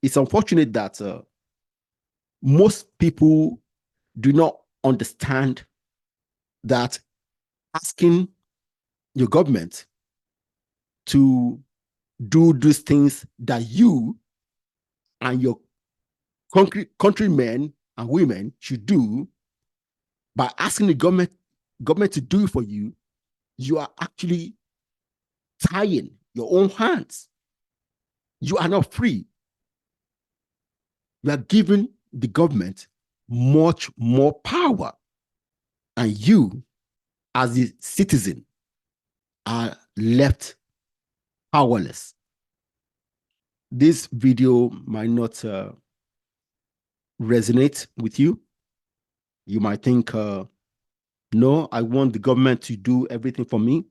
it's unfortunate that most people do not understand that asking your government to do these things that you and your countrymen and women should do, by asking the government to do it for you, you are actually tying your own hands. You are not free. You are giving the government much more power, and you, as a citizen, are left powerless. This video might not resonate with you. You might think, no, I want the government to do everything for me.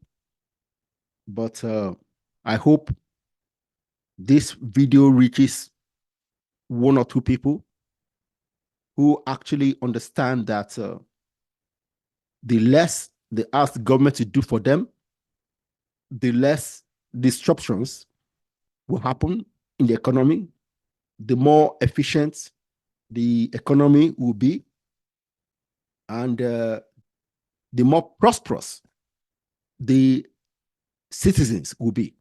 But I hope this video reaches one or two people who actually understand that the less they ask the government to do for them, the less disruptions will happen in the economy, the more efficient the economy will be, and the more prosperous the citizens will be.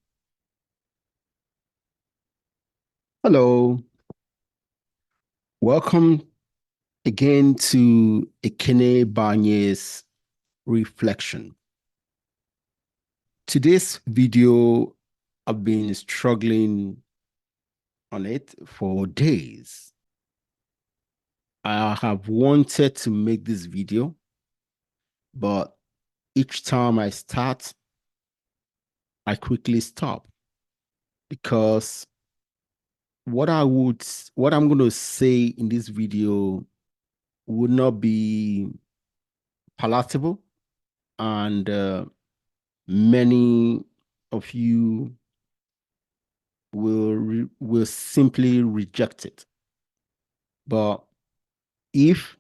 Hello. Welcome again to Ekene Banye's reflection. Today's video, I've been struggling on it for days. I have wanted to make this video, but each time I start, I quickly stop, because what I'm going to say in this video would not be palatable, and many of you will simply reject it. But if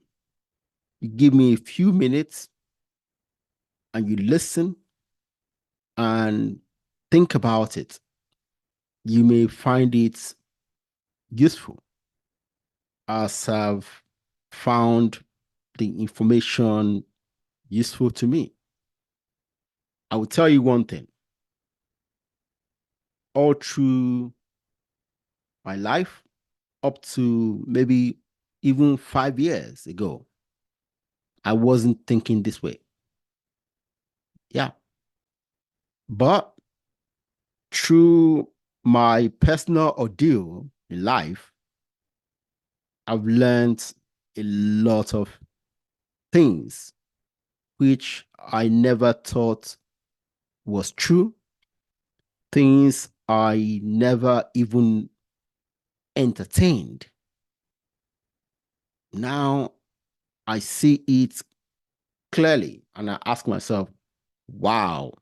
you give me a few minutes and you listen and think about it, you may find it useful, as I've found the information useful to me. I will tell you one thing. All through my life, up to maybe even 5 years ago, I wasn't thinking this way. Yeah. But through my personal ordeal in life, I've learned a lot of things which I never thought was true, things I never even entertained. Now I see it clearly, and I ask myself, wow,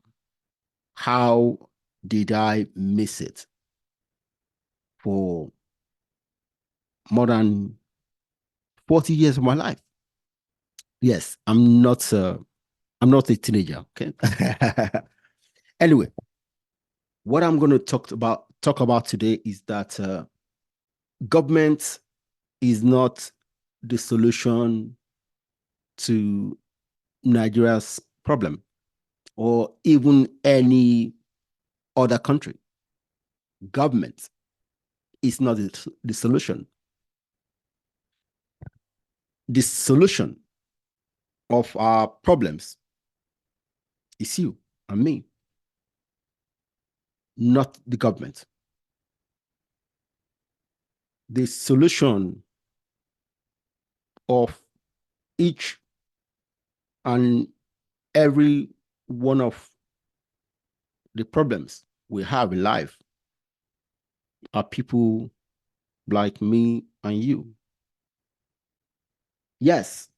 how did I miss it for more than 40 years of my life? Yes, I'm not a teenager, okay? Anyway, what I'm going to talk about today is that government is not the solution to Nigeria's problem, or even any other country. Government is not the solution. The solution of our problems is you and me, not the government. The solution of each and every one of the problems we have in life are people like me and you. Yes,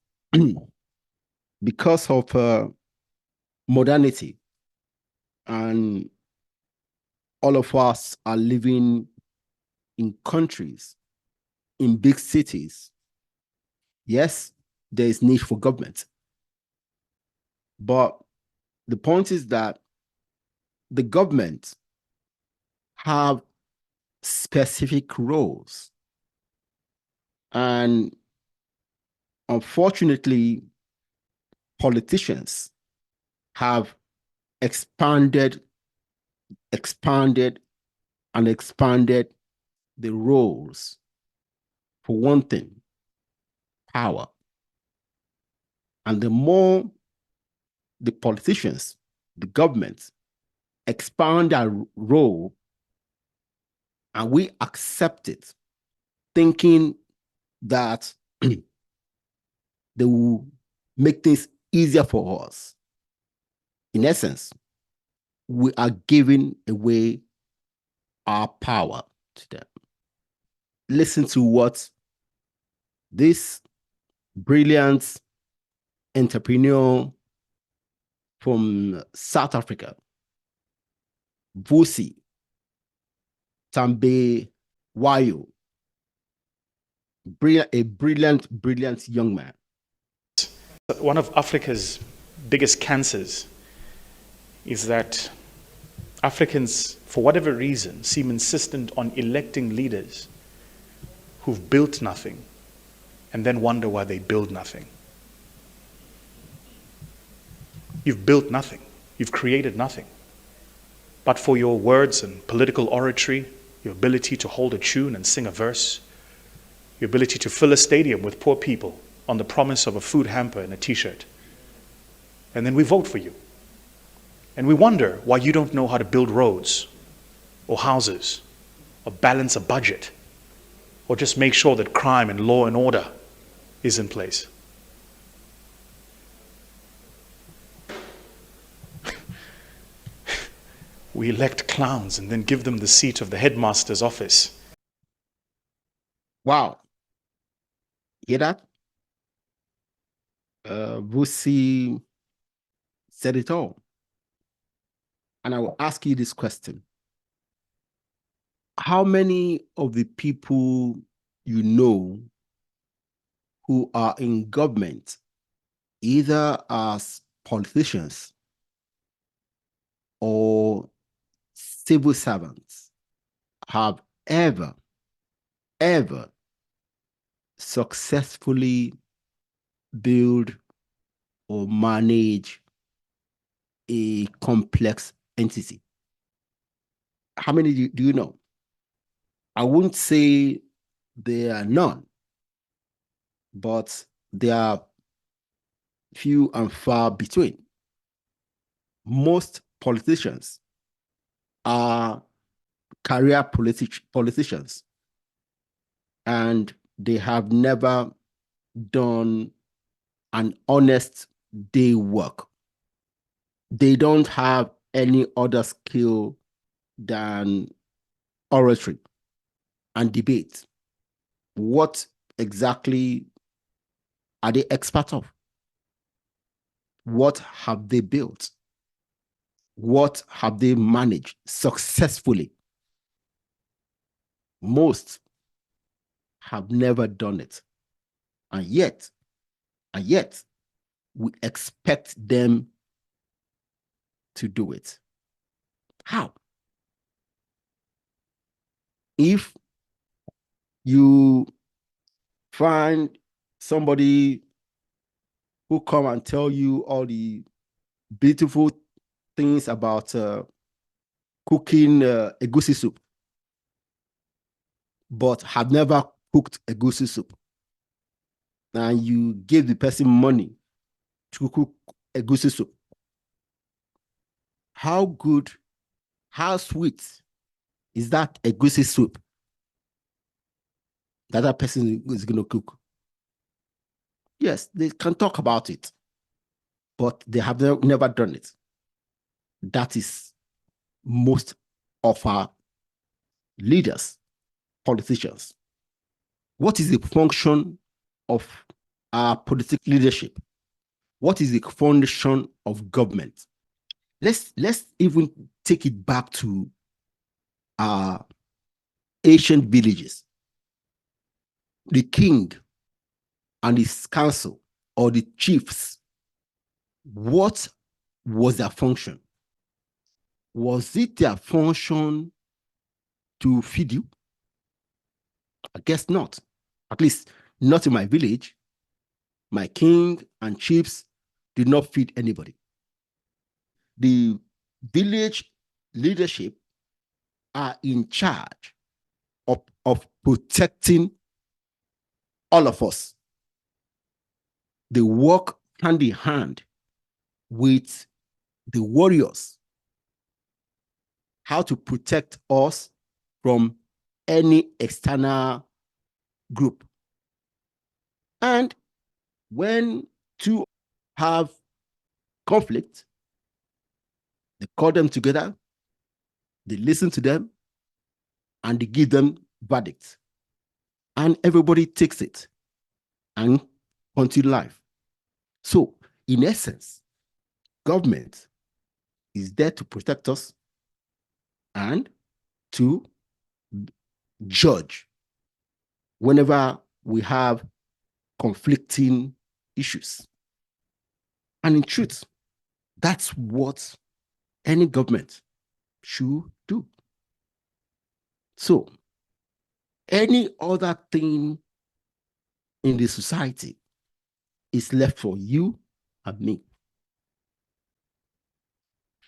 because of modernity, and all of us are living in countries, in big cities. Yes, there is need for government. But the point is that the government have specific roles And unfortunately, politicians have expanded, and expanded the roles. For one thing, power. And the more the politicians, the government, expand our role and we accept it, thinking that they will make things easier for us. In essence, we are giving away our power to them. Listen to what this brilliant entrepreneur from South Africa, Vusi Tambe Wayo, a brilliant young man. One of Africa's biggest cancers is that Africans, for whatever reason, seem insistent on electing leaders who've built nothing and then wonder why they build nothing. You've built nothing. You've created nothing. But for your words and political oratory, your ability to hold a tune and sing a verse, your ability to fill a stadium with poor people on the promise of a food hamper and a t-shirt. And then we vote for you. And we wonder why you don't know how to build roads or houses or balance a budget or just make sure that crime and law and order is in place. We elect clowns and then give them the seat of the headmaster's office. Wow. Hear that? Vusi said it all. And I will ask you this question. How many of the people you know who are in government, either as politicians or civil servants, have ever successfully build or manage a complex entity? How many do you know? I wouldn't say there are none, but there are few and far between. Most politicians are career politicians, and they have never done an honest day work. They don't have any other skill than oratory and debate. What exactly are they expert of? What have they built? What have they managed successfully? Most have never done it. And yet, we expect them to do it. How? If you find somebody who come and tell you all the beautiful things about cooking egusi soup, but have never cooked egusi soup, and you give the person money to cook egusi soup, how good, how sweet is that egusi soup that person is going to cook? Yes, they can talk about it, but they have never done it. That is most of our leaders, politicians. What is the function of our political leadership? What is the function of government? Let's even take it back to our ancient villages. The king and his council, or the chiefs, what was their function? Was it their function to feed you? I guess not. At least Not in my village. My king and chiefs did not feed anybody. The village leadership are in charge of protecting all of us. They work hand in hand with the warriors, how to protect us from any external group. And when two have conflict, they call them together, they listen to them, and they give them verdicts. And everybody takes it and continue life. So, in essence, government is there to protect us and to judge whenever we have conflicting issues. And in truth, that's what any government should do. So, any other thing in the society is left for you and me.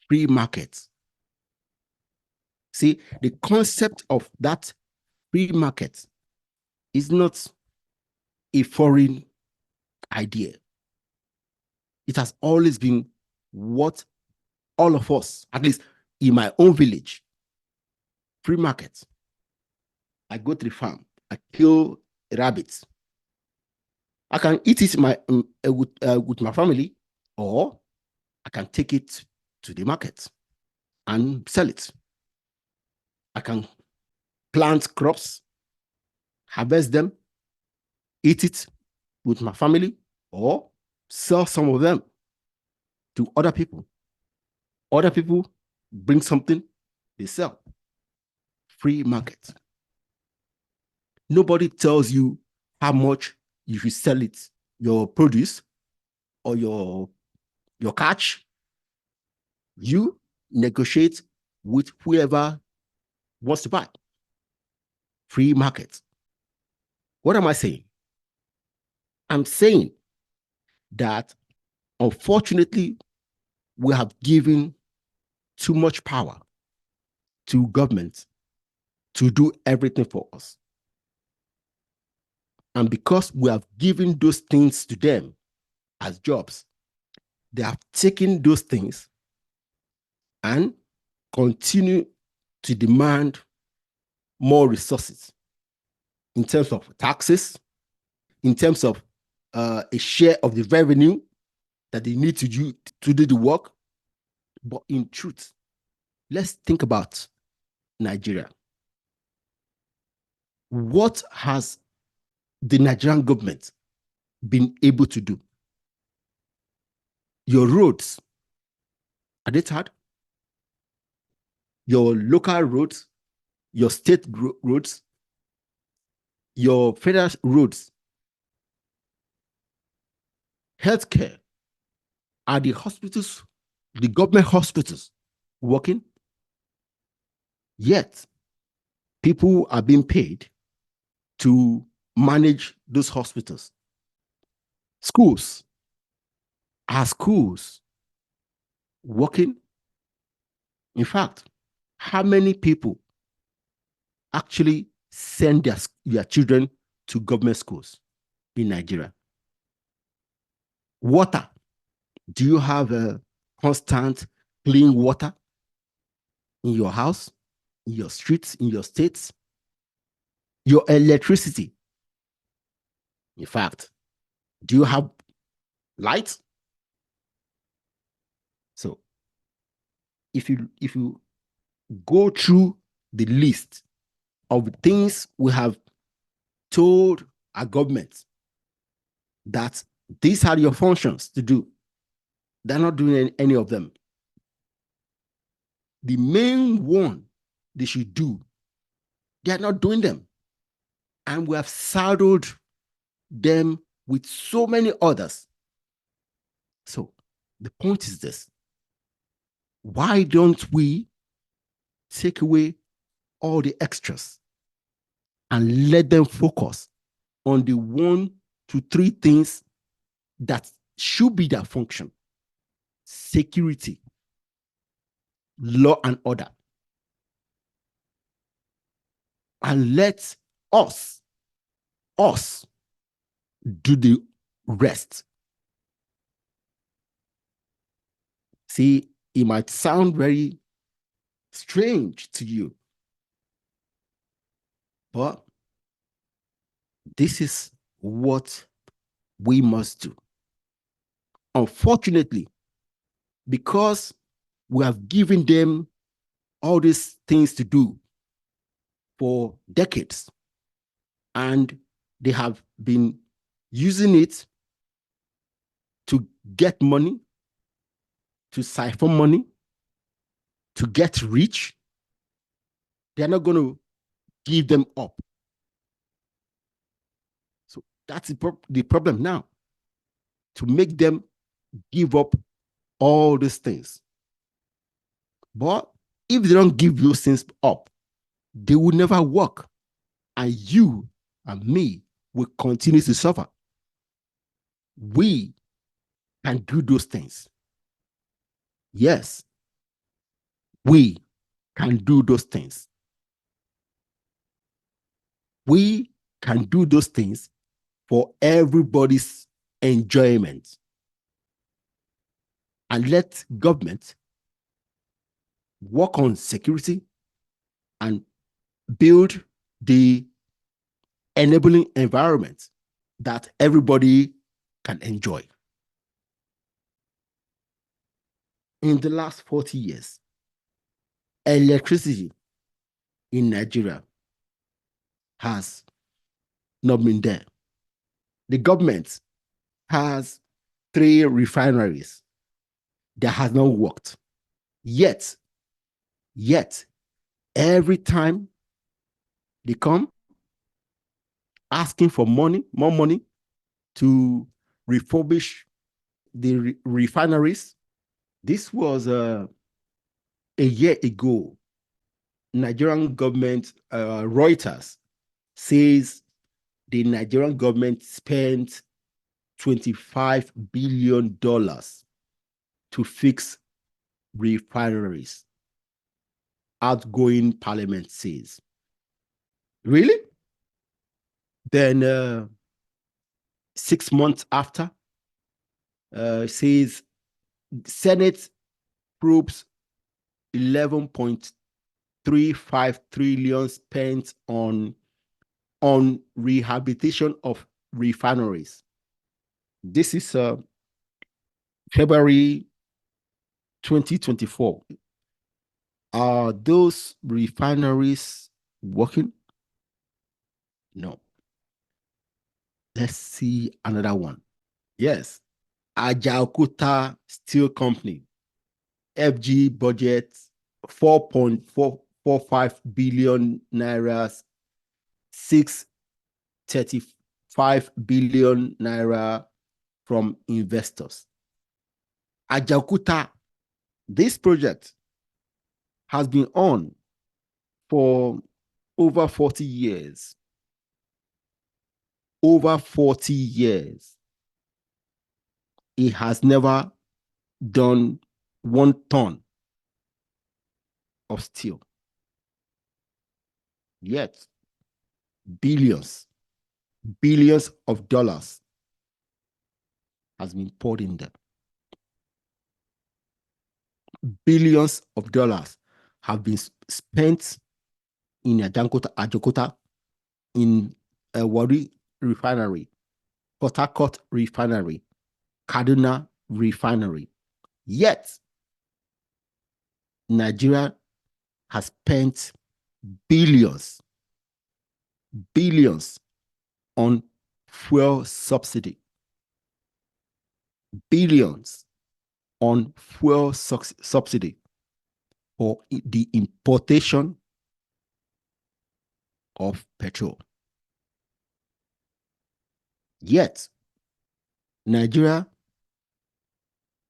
Free market. See, the concept of that free market is not a foreign idea. It has always been what all of us, at least in my own village, free market. I go to the farm, I kill a rabbit. I can eat it with my family, or I can take it to the market and sell it. I can plant crops, harvest them, eat it with my family, or sell some of them to other people. Other people bring something, they sell. Free market. Nobody tells you how much you should sell it, your produce or your catch. You negotiate with whoever wants to buy. Free market. What am I saying? I'm saying that unfortunately, we have given too much power to government to do everything for us. And because we have given those things to them as jobs, they have taken those things and continue to demand more resources in terms of taxes, in terms of a share of the revenue that they need to do the work. But in truth, let's think about Nigeria. What has the Nigerian government been able to do? Your roads, are they tarred? Your local roads, your state roads, your federal roads, healthcare, are the hospitals, the government hospitals working? Yet, people are being paid to manage those hospitals. Schools, are schools working? In fact, how many people actually send their children to government schools in Nigeria? Water, do you have a constant clean water in your house, in your streets, in your states? Your electricity, in fact, do you have light? So if you go through the list of things we have told our government that these are your functions to do, they're not doing any of them. The main one they should do, they're not doing them. And we have saddled them with so many others. So the point is this: why don't we take away all the extras and let them focus on the 1 to 3 things that should be their function: security, law and order, and let us do the rest. See, it might sound very strange to you, but this is what we must do. Unfortunately, because we have given them all these things to do for decades, and they have been using it to get money, to siphon money, to get rich, they're not going to give them up. So that's the problem now, to make them give up all these things. But if they don't give those things up, they will never work. And you and me will continue to suffer. We can do those things. Yes, we can do those things. We can do those things for everybody's enjoyment. And let government work on security and build the enabling environment that everybody can enjoy. In the last 40 years, electricity in Nigeria has not been there. The government has 3 refineries that has not worked. Yet, every time they come asking for money, more money to refurbish the refineries. This was a year ago. Nigerian government, Reuters, says the Nigerian government spent $25 billion to fix refineries. Outgoing parliament says. Really? Then 6 months after, says Senate approves 11.35 trillion spent on rehabilitation of refineries. This is February 2024. Are those refineries working? No. Let's see another one. Yes. Ajaokuta Steel Company, FG budget 4.445 billion naira, 635 billion naira from investors. Ajaokuta, this project has been on for over 40 years. Over 40 years. It has never done 1 ton of steel. Yet, billions of dollars has been poured in them. Billions of dollars have been spent in Ajaokuta, in Warri Refinery, Port Harcourt Refinery, Kaduna Refinery. Yet, Nigeria has spent billions on fuel subsidy. Billions on fuel subsidy for the importation of petrol. Yet, Nigeria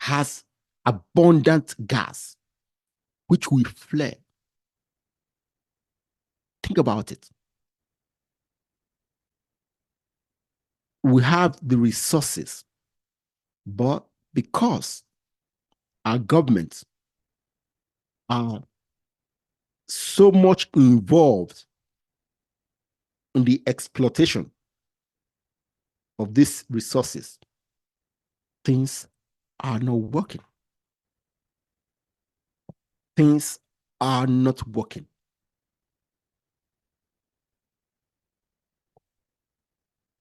has abundant gas, which we flare. Think about it. we have the resources, but because our governments are so much involved in the exploitation of these resources, things are not working. Things are not working.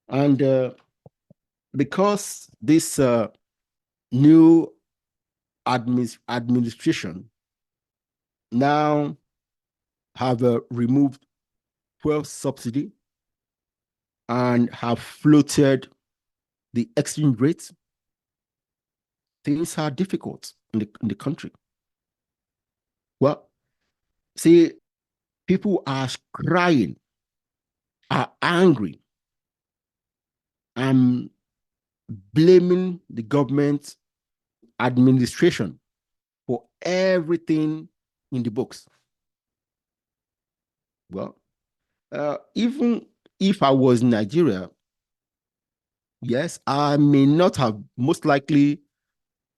And because this new administration now have removed fuel subsidy and have floated the exchange rates, things are difficult in the country. Well, see, people are crying, are angry, and blaming the government administration for everything in the books. Well, even if I was in Nigeria, yes, I may not have, most likely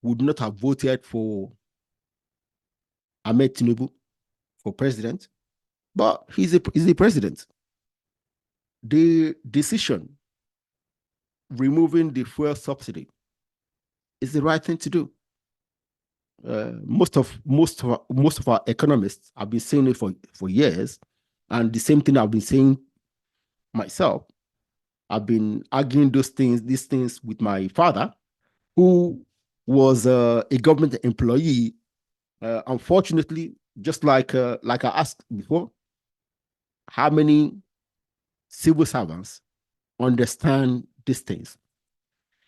would not have voted for Ahmed Tinubu for president, but he's the president. The decision removing the fuel subsidy is the right thing to do. Most of our economists have been saying it for years, and the same thing I've been saying myself. I've been arguing these things with my father, who was a government employee. Unfortunately, just like I asked before, how many civil servants understand these things?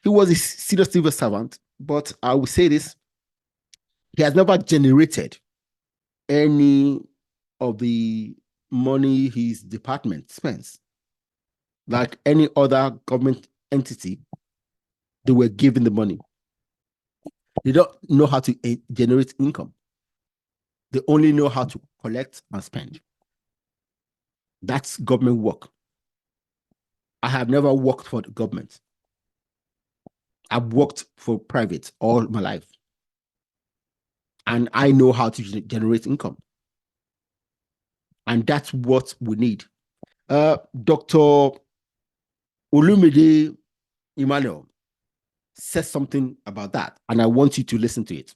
He was a senior civil servant, but I will say this: he has never generated any of the money his department spends. Like any other government entity, they were given the money. They don't know how to generate income. They only know how to collect and spend. That's government work. I have never worked for the government. I've worked for private all my life. And I know how to generate income. And that's what we need. Dr. Olumide Emmanuel says something about that, and I want you to listen to it.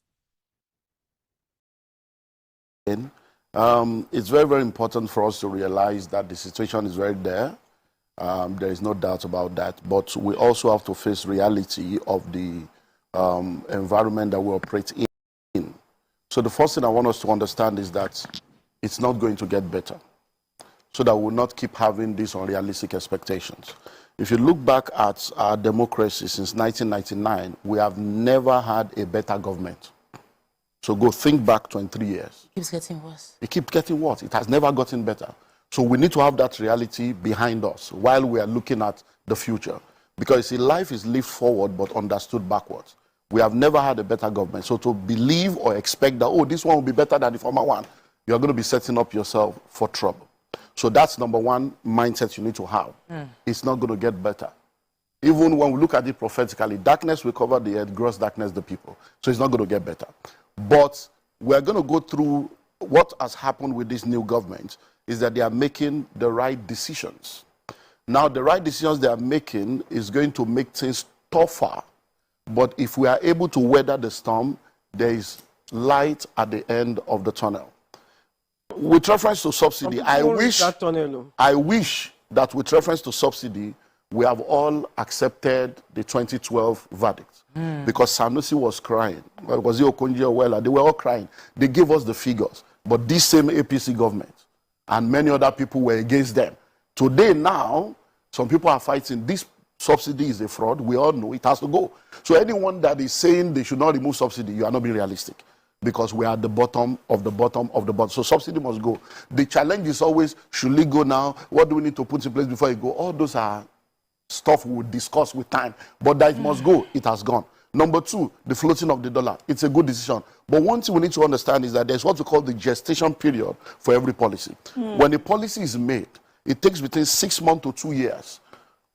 It's very, very important for us to realize that the situation is very there. There is no doubt about that. But we also have to face reality of the environment that we operate in. So the first thing I want us to understand is that it's not going to get better, so that we'll not keep having these unrealistic expectations. If you look back at our democracy since 1999, we have never had a better government. So go think back 23 years. It keeps getting worse. It keeps getting worse. It has never gotten better. So we need to have that reality behind us while we are looking at the future. Because see, life is lived forward but understood backwards. We have never had a better government. So to believe or expect that, oh, this one will be better than the former one, you're going to be setting up yourself for trouble. So that's number one mindset you need to have. It's not going to get better. Even when we look at it prophetically, darkness will cover the earth, gross darkness the people. So it's not going to get better. But we're going to go through what has happened with this new government is that they are making the right decisions. Now, the right decisions they are making is going to make things tougher. But if we are able to weather the storm, there is light at the end of the tunnel. With reference to subsidy, I wish that with reference to subsidy, we have all accepted the 2012 verdict. Because Sanusi was crying. Was it Okonjo Iweala? They were all crying. They gave us the figures. But this same APC government and many other people were against them. Today now, some people are fighting. This subsidy is a fraud. We all know it has to go. So anyone that is saying they should not remove subsidy, you are not being realistic. Because we are at the bottom of the bottom of the bottom. So subsidy must go. The challenge is always, should it go now? What do we need to put in place before it go? All those are stuff we will discuss with time. But that it must go, it has gone. Number two, the floating of the dollar. It's a good decision. But one thing we need to understand is that there's what we call the gestation period for every policy. When a policy is made, it takes between 6 months to 2 years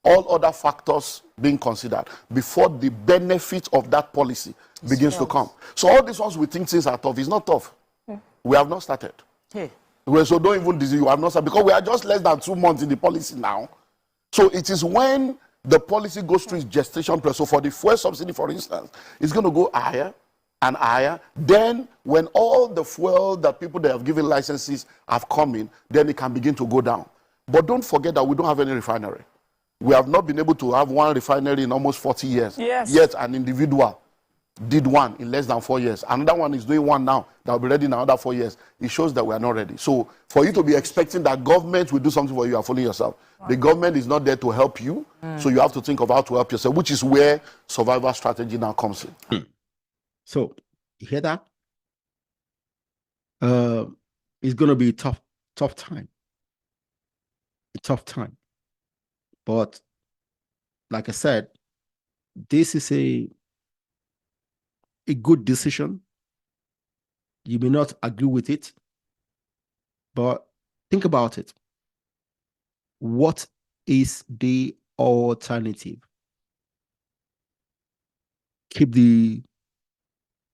all other factors being considered before the benefit of that policy begins to come. So all these ones we think things are tough. It's not tough. We have not started. So don't even disease, you have not started, because we are just less than 2 months in the policy now. So it is when the policy goes through its gestation period. So for the fuel subsidy, for instance, it's going to go higher and higher. Then when all the fuel that people that have given licenses have come in, then it can begin to go down. But don't forget that we don't have any refinery. We have not been able to have one refinery in almost 40 years. Yet an individual did one in less than 4 years. Another one is doing one now that will be ready in another 4 years. It shows that we are not ready. So for you to be expecting that government will do something for you, you are fooling yourself. Wow. The government is not there to help you. So you have to think of how to help yourself, which is where survival strategy now comes in. So you hear that? It's going to be a tough time. A tough time. But like I said, this is a good decision. You may not agree with it, but think about it. What is the alternative? Keep the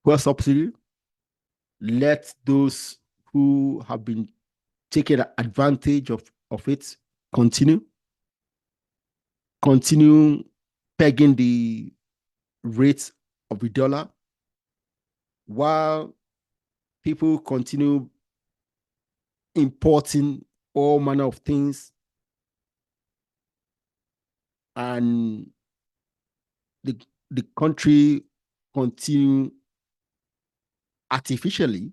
fuel subsidy. Let those who have been taking advantage of it continue pegging the rates of the dollar, while people continue importing all manner of things, and the country continue artificially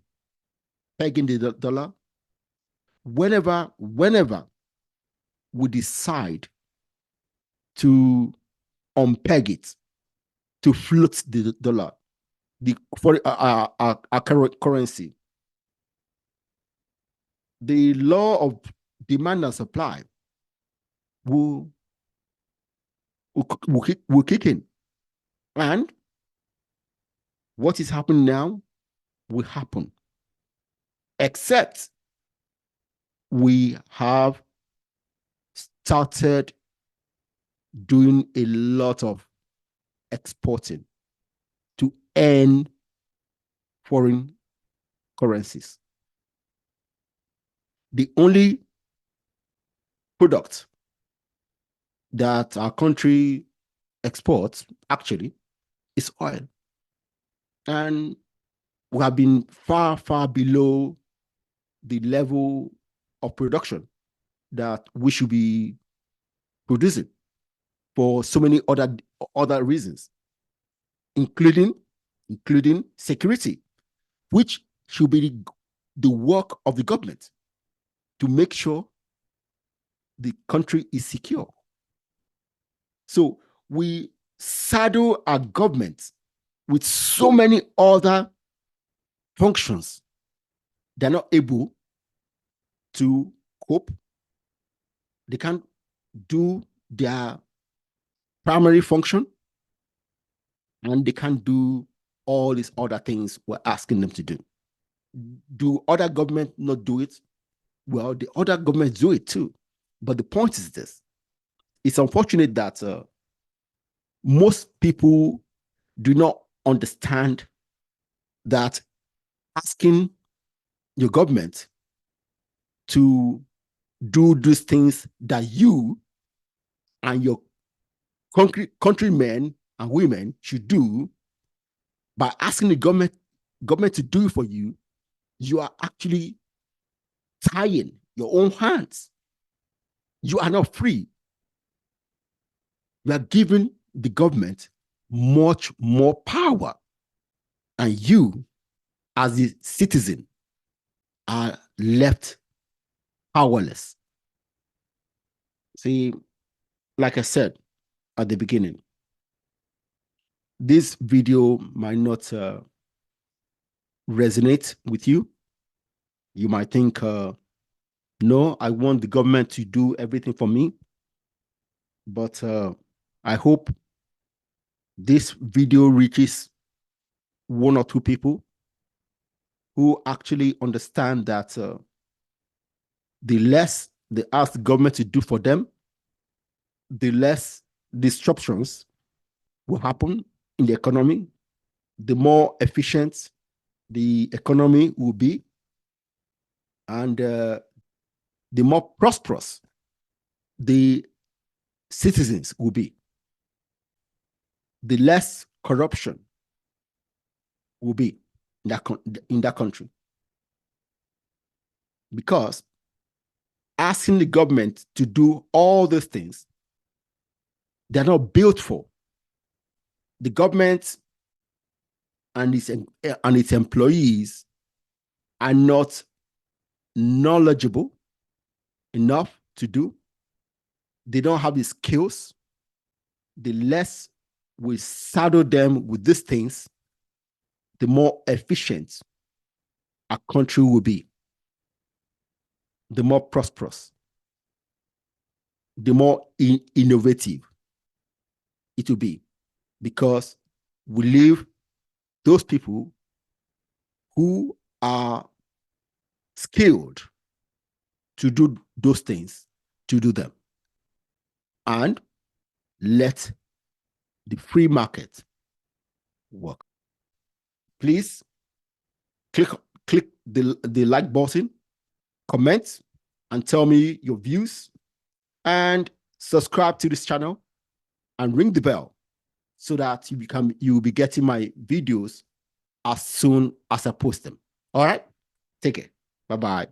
pegging the dollar. Whenever we decide to unpeg it, to float the dollar, for our current currency, the law of demand and supply will kick in. And what is happening now will happen, except we have started doing a lot of exporting to earn foreign currencies. The only product that our country exports actually is oil. And we have been far, far below the level of production that we should be producing for so many other reasons, including security, which should be the work of the government to make sure the country is secure. So we saddle our government with so many other functions. They're not able to cope. They can't do their primary function, and they can't do all these other things we're asking them to do. Do other governments not do it? Well, the other governments do it too. But the point is this. It's unfortunate that most people do not understand that asking your government to do these things that you and your countrymen and women should do, by asking the government to do it for you, you are actually tying your own hands. You are not free. You are giving the government much more power, and you, as the citizen, are left powerless. See, like I said at the beginning, this video might not resonate with you. You might think, no, I want the government to do everything for me. But I hope this video reaches 1 or 2 people who actually understand that the less they ask the government to do for them, the less disruptions will happen in the economy, the more efficient the economy will be, and the more prosperous the citizens will be. The less corruption will be in that country. Because asking the government to do all these things, they're not built for. The government and its employees are not knowledgeable enough to do. They don't have the skills. The less we saddle them with these things, the more efficient our country will be, the more prosperous, the more innovative it will be, because we leave those people who are skilled to do those things to do them, and let the free market work. Please click the like button, comment, and tell me your views, and subscribe to this channel and ring the bell so that you will be getting my videos as soon as I post them. All right? Take care. Bye-bye.